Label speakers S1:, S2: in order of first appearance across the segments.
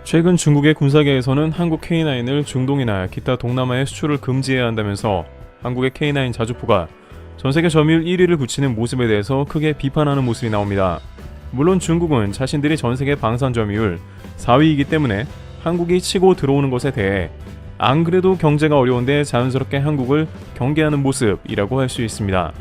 S1: 최근 중국의 군사계에서는 한국 K9을 중동이나 기타 동남아에 수출을 금지해야 한다면서 한국의 K9 자주포가 전세계 점유율 1위를 굳히는 모습에 대해서 크게 비판하는 모습이 나옵니다. 물론 중국은 자신들이 전세계 방산 점유율 4위이기 때문에 한국이 치고 들어오는 것에 대해 안 그래도 경제가 어려운데 자연스럽게 한국을 경계하는 모습이라고 할 수 있습니다.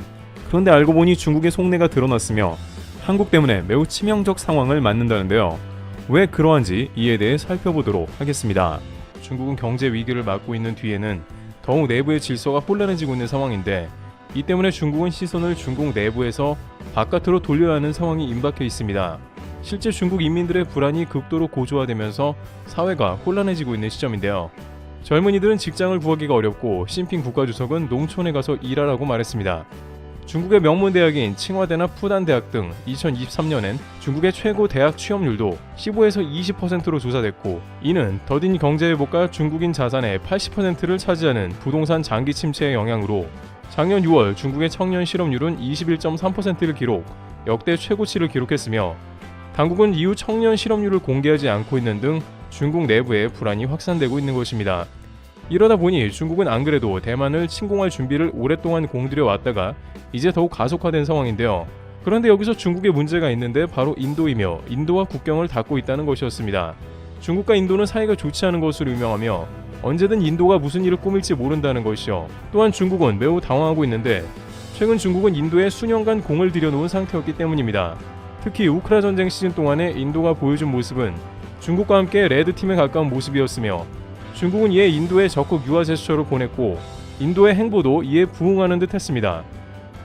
S1: 그런데 알고 보니 중국의 속내가 드러났으며 한국 때문에 매우 치명적 상황을 맞는다는데요. 왜 그러한지 이에 대해 살펴보도록 하겠습니다. 중국은 경제 위기를 맞고 있는 뒤에는 더욱 내부의 질서가 혼란해지고 있는 상황인데, 이 때문에 중국은 시선을 중국 내부에서 바깥으로 돌려야 하는 상황이 임박해 있습니다. 실제 중국 인민들의 불안이 극도로 고조화되면서 사회가 혼란해지고 있는 시점인데요. 젊은이들은 직장을 구하기가 어렵고 시진핑 국가주석은 농촌에 가서 일하라고 말했습니다. 중국의 명문대학인 칭화대나 푸단대학 등 2023년엔 중국의 최고 대학 취업률도 15에서 20%로 조사됐고, 이는 더딘 경제회복과 중국인 자산의 80%를 차지하는 부동산 장기 침체의 영향으로 작년 6월 중국의 청년 실업률은 21.3%를 기록, 역대 최고치를 기록했으며, 당국은 이후 청년 실업률을 공개하지 않고 있는 등 중국 내부의 불안이 확산되고 있는 것입니다. 이러다 보니 중국은 안 그래도 대만을 침공할 준비를 오랫동안 공들여 왔다가 이제 더욱 가속화된 상황인데요. 그런데 여기서 중국의 문제가 있는데 바로 인도이며 인도와 국경을 닫고 있다는 것이었습니다. 중국과 인도는 사이가 좋지 않은 것으로 유명하며 언제든 인도가 무슨 일을 꾸밀지 모른다는 것이요. 또한 중국은 매우 당황하고 있는데 최근 중국은 인도에 수년간 공을 들여놓은 상태였기 때문입니다. 특히 우크라 전쟁 시즌 동안에 인도가 보여준 모습은 중국과 함께 레드팀에 가까운 모습이었으며, 중국은 이에 인도에 적극 유화 제스처를 보냈고 인도의 행보도 이에 부응하는 듯 했습니다.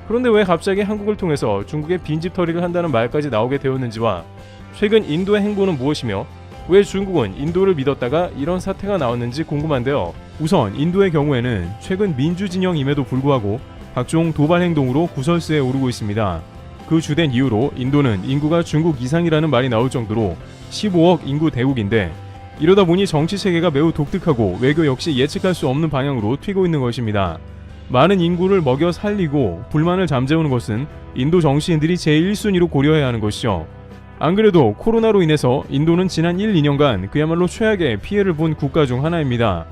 S1: 그런데 왜 갑자기 한국을 통해서 중국의 빈집털이를 한다는 말까지 나오게 되었는지와 최근 인도의 행보는 무엇이며 왜 중국은 인도를 믿었다가 이런 사태가 나왔는지 궁금한데요. 우선 인도의 경우에는 최근 민주진영임에도 불구하고 각종 도발 행동으로 구설수에 오르고 있습니다. 그 주된 이유로 인도는 인구가 중국 이상이라는 말이 나올 정도로 15억 인구 대국인데, 이러다 보니 정치 체계가 매우 독특하고 외교 역시 예측할 수 없는 방향으로 튀고 있는 것입니다. 많은 인구를 먹여 살리고 불만을 잠재우는 것은 인도 정치인들이 제1순위로 고려해야 하는 것이죠. 안 그래도 코로나로 인해서 인도는 지난 1, 2년간 그야말로 최악의 피해를 본 국가 중 하나입니다.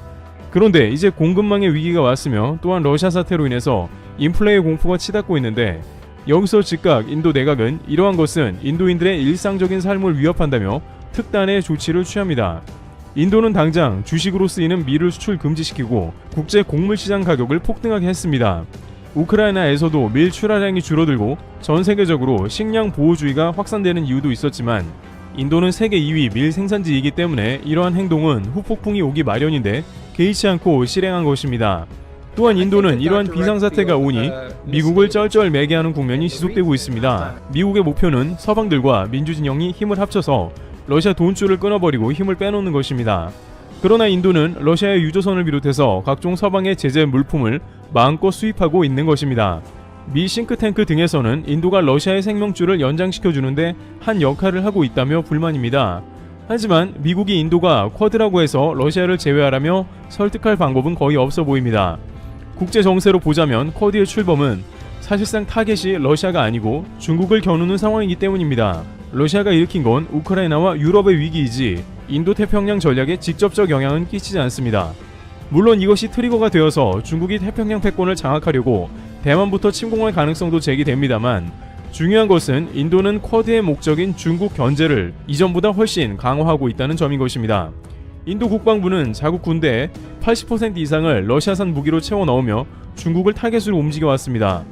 S1: 그런데 이제 공급망의 위기가 왔으며 또한 러시아 사태로 인해서 인플레의 공포가 치닫고 있는데, 여기서 즉각 인도 내각은 이러한 것은 인도인들의 일상적인 삶을 위협한다며 특단의 조치를 취합니다. 인도는 당장 주식으로 쓰이는 밀을 수출 금지시키고 국제 곡물시장 가격을 폭등하게 했습니다. 우크라이나에서도 밀 출하량이 줄어들고 전 세계적으로 식량 보호주의가 확산되는 이유도 있었지만, 인도는 세계 2위 밀 생산지이기 때문에 이러한 행동은 후폭풍이 오기 마련인데 개의치 않고 실행한 것입니다. 또한 인도는 이러한 비상사태가 오니 미국을 쩔쩔매게 하는 국면이 지속되고 있습니다. 미국의 목표는 서방들과 민주진영이 힘을 합쳐서 러시아 돈줄을 끊어버리고 힘을 빼놓는 것입니다. 그러나 인도는 러시아의 유조선을 비롯해서 각종 서방의 제재 물품을 마음껏 수입하고 있는 것입니다. 미 싱크탱크 등에서는 인도가 러시아의 생명줄을 연장시켜주는데 한 역할을 하고 있다며 불만입니다. 하지만 미국이 인도가 쿼드라고 해서 러시아를 제외하라며 설득할 방법은 거의 없어 보입니다. 국제 정세로 보자면 쿼드의 출범은 사실상 타겟이 러시아가 아니고 중국을 겨누는 상황이기 때문입니다. 러시아가 일으킨 건 우크라이나와 유럽의 위기이지 인도태평양 전략에 직접적 영향은 끼치지 않습니다. 물론 이것이 트리거가 되어서 중국이 태평양 패권을 장악하려고 대만부터 침공할 가능성도 제기됩니다만, 중요한 것은 인도는 쿼드의 목적인 중국 견제를 이전보다 훨씬 강화하고 있다는 점인 것입니다. 인도 국방부는 자국 군대의 80% 이상을 러시아산 무기로 채워 넣으며 중국을 타겟으로 움직여왔습니다.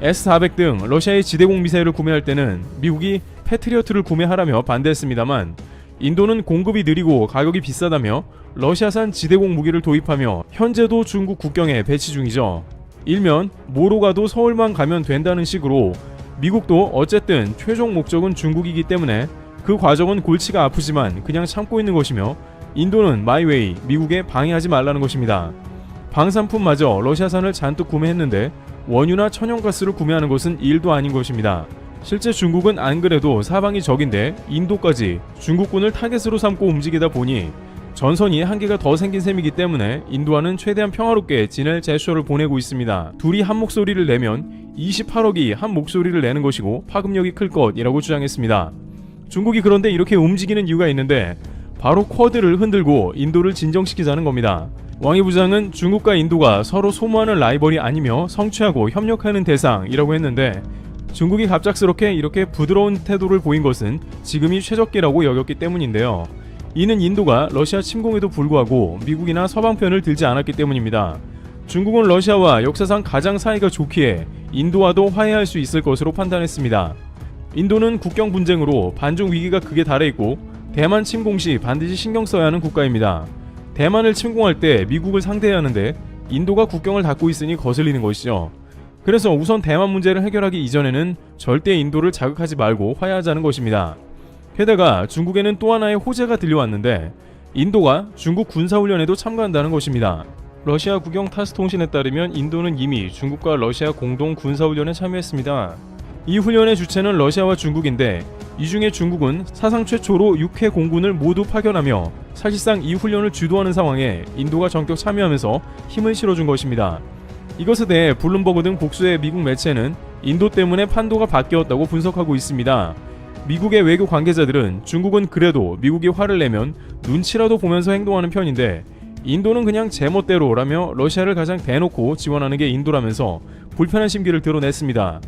S1: S-400 등 러시아의 지대공 미사일을 구매할 때는 미국이 패트리어트를 구매하라며 반대했습니다만, 인도는 공급이 느리고 가격이 비싸다며 러시아산 지대공 무기를 도입하며 현재도 중국 국경에 배치 중이죠. 일면 뭐로 가도 서울만 가면 된다는 식으로 미국도 어쨌든 최종 목적은 중국이기 때문에 그 과정은 골치가 아프지만 그냥 참고 있는 것이며, 인도는 마이웨이, 미국에 방해하지 말라는 것입니다. 방산품마저 러시아산을 잔뜩 구매했는데 원유나 천연가스를 구매하는 것은 일도 아닌 것입니다. 실제 중국은 안 그래도 사방이 적인데 인도까지 중국군을 타겟으로 삼고 움직이다 보니 전선이 한계가 더 생긴 셈이기 때문에 인도와는 최대한 평화롭게 지낼 제스처를 보내고 있습니다. 둘이 한 목소리를 내면 28억이 한 목소리를 내는 것이고 파급력이 클 것이라고 주장했습니다. 중국이 그런데 이렇게 움직이는 이유가 있는데, 바로 쿼드를 흔들고 인도를 진정시키자는 겁니다. 왕이 부장은 중국과 인도가 서로 소모하는 라이벌이 아니며 성취하고 협력하는 대상이라고 했는데, 중국이 갑작스럽게 이렇게 부드러운 태도를 보인 것은 지금이 최적기라고 여겼기 때문인데요. 이는 인도가 러시아 침공에도 불구하고 미국이나 서방 편을 들지 않았기 때문입니다. 중국은 러시아와 역사상 가장 사이가 좋기에 인도와도 화해할 수 있을 것으로 판단했습니다. 인도는 국경 분쟁으로 반중 위기가 극에 달해 있고 대만 침공 시 반드시 신경 써야 하는 국가입니다. 대만을 침공할 때 미국을 상대해야 하는데 인도가 국경을 닫고 있으니 거슬리는 것이죠. 그래서 우선 대만 문제를 해결하기 이전에는 절대 인도를 자극하지 말고 화해하자는 것입니다. 게다가 중국에는 또 하나의 호재가 들려왔는데, 인도가 중국 군사훈련에도 참가한다는 것입니다. 러시아 국영 타스 통신에 따르면 인도는 이미 중국과 러시아 공동 군사훈련에 참여했습니다. 이 훈련의 주체는 러시아와 중국인데, 이 중에 중국은 사상 최초로 6회 공군을 모두 파견하며 사실상 이 훈련을 주도하는 상황에 인도가 전격 참여하면서 힘을 실어준 것입니다. 이것에 대해 블룸버그 등 복수의 미국 매체는 인도 때문에 판도가 바뀌었다고 분석하고 있습니다. 미국의 외교 관계자들은 중국은 그래도 미국이 화를 내면 눈치라도 보면서 행동하는 편인데, 인도는 그냥 제멋대로라며 러시아를 가장 대놓고 지원하는 게 인도라면서 불편한 심기를 드러냈습니다.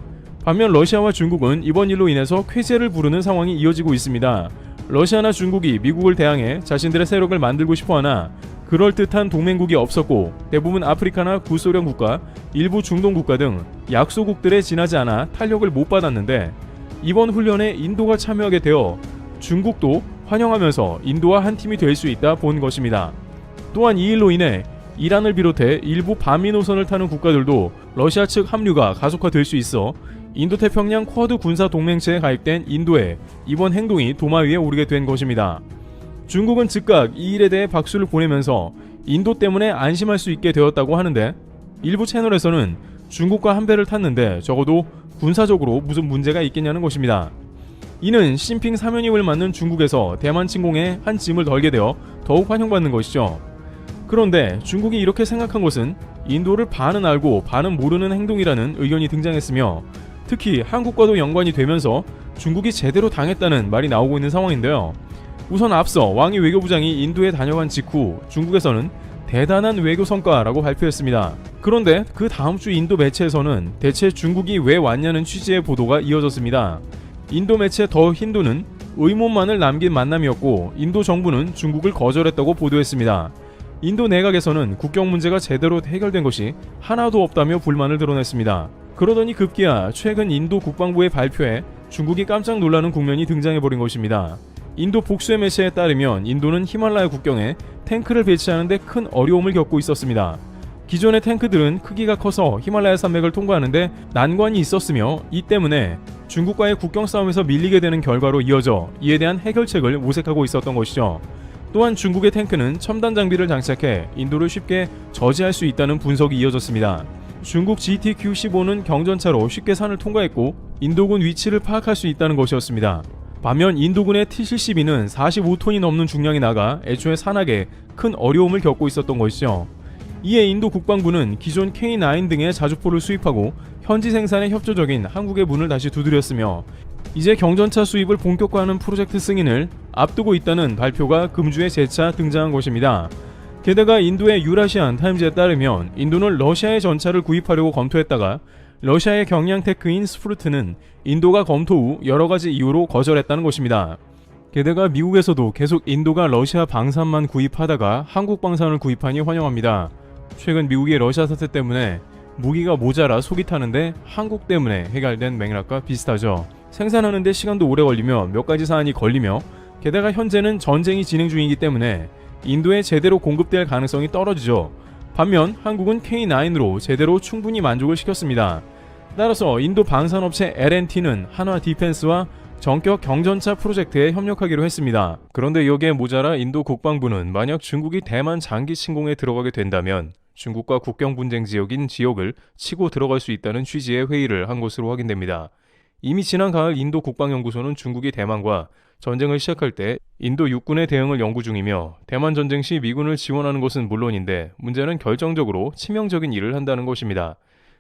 S1: 반면 러시아와 중국은 이번 일로 인해서 쾌재를 부르는 상황이 이어지고 있습니다. 러시아나 중국이 미국을 대항해 자신들의 세력을 만들고 싶어하나 그럴듯한 동맹국이 없었고, 대부분 아프리카나 구소련 국가, 일부 중동 국가 등 약소국들에 지나지 않아 탄력을 못 받았는데, 이번 훈련에 인도가 참여하게 되어 중국도 환영하면서 인도와 한 팀이 될 수 있다 본 것입니다. 또한 이 일로 인해 이란을 비롯해 일부 반미 노선을 타는 국가들도 러시아 측 합류가 가속화될 수 있어 인도태평양 쿼드 군사 동맹체에 가입된 인도의 이번 행동이 도마 위에 오르게 된 것입니다. 중국은 즉각 이 일에 대해 박수를 보내면서 인도 때문에 안심할 수 있게 되었다고 하는데, 일부 채널에서는 중국과 한 배를 탔는데 적어도 군사적으로 무슨 문제가 있겠냐는 것입니다. 이는 시진핑 사면임을 맡는 중국에서 대만 침공에 한 짐을 덜게 되어 더욱 환영받는 것이죠. 그런데 중국이 이렇게 생각한 것은 인도를 반은 알고 반은 모르는 행동이라는 의견이 등장했으며, 특히 한국과도 연관이 되면서 중국이 제대로 당했다는 말이 나오고 있는 상황인데요. 우선 앞서 왕이 외교부장이 인도에 다녀간 직후 중국에서는 대단한 외교 성과라고 발표했습니다. 그런데 그 다음 주 인도 매체에서는 대체 중국이 왜 왔냐는 취지의 보도가 이어졌습니다. 인도 매체 더 힌두는 의문만을 남긴 만남이었고, 인도 정부는 중국을 거절했다고 보도했습니다. 인도 내각에서는 국경 문제가 제대로 해결된 것이 하나도 없다며 불만을 드러냈습니다. 그러더니 급기야 최근 인도 국방부의 발표에 중국이 깜짝 놀라는 국면이 등장해버린 것입니다. 인도 복수의 매체에 따르면 인도는 히말라야 국경에 탱크를 배치하는 데 큰 어려움을 겪고 있었습니다. 기존의 탱크들은 크기가 커서 히말라야 산맥을 통과하는데 난관이 있었으며, 이 때문에 중국과의 국경 싸움에서 밀리게 되는 결과로 이어져 이에 대한 해결책을 모색하고 있었던 것이죠. 또한 중국의 탱크는 첨단 장비를 장착해 인도를 쉽게 저지할 수 있다는 분석이 이어졌습니다. 중국 GTQ-15는 경전차로 쉽게 산을 통과했고 인도군 위치를 파악할 수 있다는 것이었습니다. 반면 인도군의 T-72는 45톤이 넘는 중량이 나가 애초에 산악에 큰 어려움을 겪고 있었던 것이죠. 이에 인도 국방부는 기존 K9 등의 자주포를 수입하고 현지 생산에 협조적인 한국의 문을 다시 두드렸으며, 이제 경전차 수입을 본격화하는 프로젝트 승인을 앞두고 있다는 발표가 금주에 재차 등장한 것입니다. 게다가 인도의 유라시안 타임즈에 따르면 인도는 러시아의 전차를 구입하려고 검토했다가 러시아의 경량 테크인 스프루트는 인도가 검토 후 여러가지 이유로 거절했다는 것입니다. 게다가 미국에서도 계속 인도가 러시아 방산만 구입하다가 한국 방산을 구입하니 환영합니다. 최근 미국의 러시아 사태 때문에 무기가 모자라 속이 타는데 한국 때문에 해결된 맥락과 비슷하죠. 생산하는데 시간도 오래 걸리며 몇 가지 사안이 걸리며, 게다가 현재는 전쟁이 진행 중이기 때문에 인도에 제대로 공급될 가능성이 떨어지죠. 반면 한국은 K9으로 제대로 충분히 만족을 시켰습니다. 따라서 인도 방산업체 L&T는 한화 디펜스와 전격 경전차 프로젝트에 협력하기로 했습니다. 그런데 여기에 모자라 인도 국방부는 만약 중국이 대만 장기 침공에 들어가게 된다면 중국과 국경 분쟁 지역인 지역을 치고 들어갈 수 있다는 취지의 회의를 한 것으로 확인됩니다. 이미 지난 가을 인도 국방연구소는 중국이 대만과 전쟁을 시작할 때 인도 육군의 대응을 연구 중이며, 대만 전쟁 시 미군을 지원하는 것은 물론인데 문제는 결정적으로 치명적인 일을 한다는 것입니다.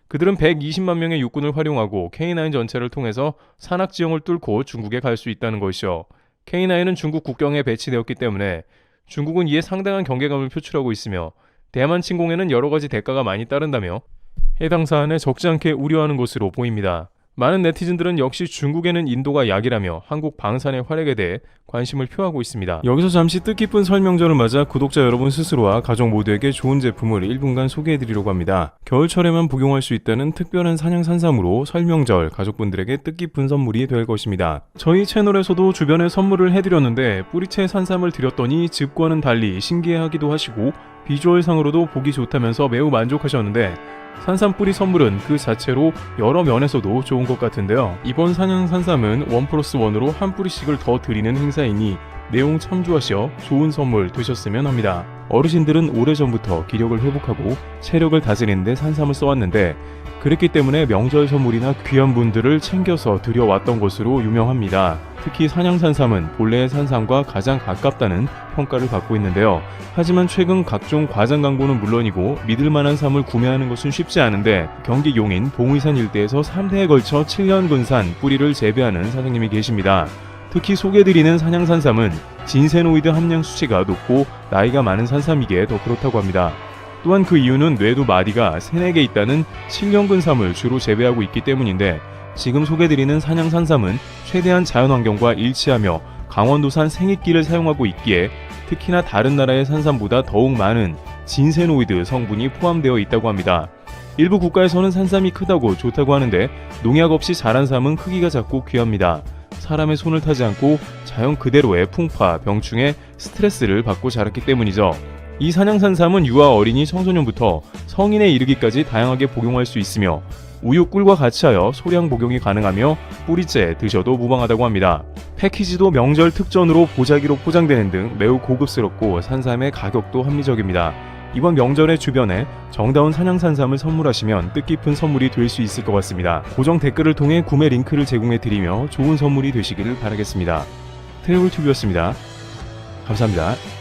S1: 그들은 120만 명의 육군을 활용하고 K9 전체를 통해서 산악 지형을 뚫고 중국에 갈 수 있다는 것이죠. K9은 중국 국경에 배치되었기 때문에 중국은 이에 상당한 경계감을 표출하고 있으며 대만 침공에는 여러 가지 대가가 많이 따른다며 해당 사안에 적지 않게 우려하는 것으로 보입니다. 많은 네티즌들은 역시 중국에는 인도가 약이라며 한국 방산의 활약에 대해 관심을 표하고 있습니다. 여기서 잠시 뜻깊은 설명절을 맞아 구독자 여러분 스스로와 가족 모두에게 좋은 제품을 1분간 소개해드리려고 합니다. 겨울철에만 복용할 수 있다는 특별한 산양산삼으로 설명절 가족분들에게 뜻깊은 선물이 될 것입니다. 저희 채널에서도 주변에 선물을 해드렸는데 뿌리채 산삼을 드렸더니 즙과는 달리 신기해하기도 하시고 비주얼상으로도 보기 좋다면서 매우 만족하셨는데 산삼 뿌리 선물은 그 자체로 여러 면에서도 좋은 것 같은데요. 이번 산양산삼은 1+1으로 한 뿌리씩을 더 드리는 행사이니 내용 참조하셔 좋은 선물 되셨으면 합니다. 어르신들은 오래전부터 기력을 회복하고 체력을 다스리는 데 산삼을 써왔는데 그랬기 때문에 명절 선물이나 귀한 분들을 챙겨서 드려왔던 것으로 유명합니다. 특히 산양산삼은 본래의 산삼과 가장 가깝다는 평가를 받고 있는데요. 하지만 최근 각종 과장 광고는 물론이고 믿을만한 삼을 구매하는 것은 쉽지 않은데 경기 용인 봉의산 일대에서 3대에 걸쳐 7년근산 뿌리를 재배하는 사장님이 계십니다. 특히 소개드리는 산양산삼은 진세노이드 함량 수치가 높고 나이가 많은 산삼이기에 더 그렇다고 합니다. 또한 그 이유는 뇌두 마디가 3, 4개 있다는 7년근삼을 주로 재배하고 있기 때문인데 지금 소개드리는 산양산삼은 최대한 자연환경과 일치하며 강원도산 생익기를 사용하고 있기에 특히나 다른 나라의 산삼보다 더욱 많은 진세노이드 성분이 포함되어 있다고 합니다. 일부 국가에서는 산삼이 크다고 좋다고 하는데 농약 없이 자란 삼은 크기가 작고 귀합니다. 사람의 손을 타지 않고 자연 그대로의 풍파, 병충해, 스트레스를 받고 자랐기 때문이죠. 이 산양산삼은 유아 어린이 청소년부터 성인에 이르기까지 다양하게 복용할 수 있으며 우유 꿀과 같이 하여 소량 복용이 가능하며 뿌리째 드셔도 무방하다고 합니다. 패키지도 명절 특전으로 보자기로 포장되는 등 매우 고급스럽고 산삼의 가격도 합리적입니다. 이번 명절에 주변에 정다운 산양산삼을 선물하시면 뜻깊은 선물이 될 수 있을 것 같습니다. 고정 댓글을 통해 구매 링크를 제공해드리며 좋은 선물이 되시기를 바라겠습니다. 트래블튜브였습니다. 감사합니다.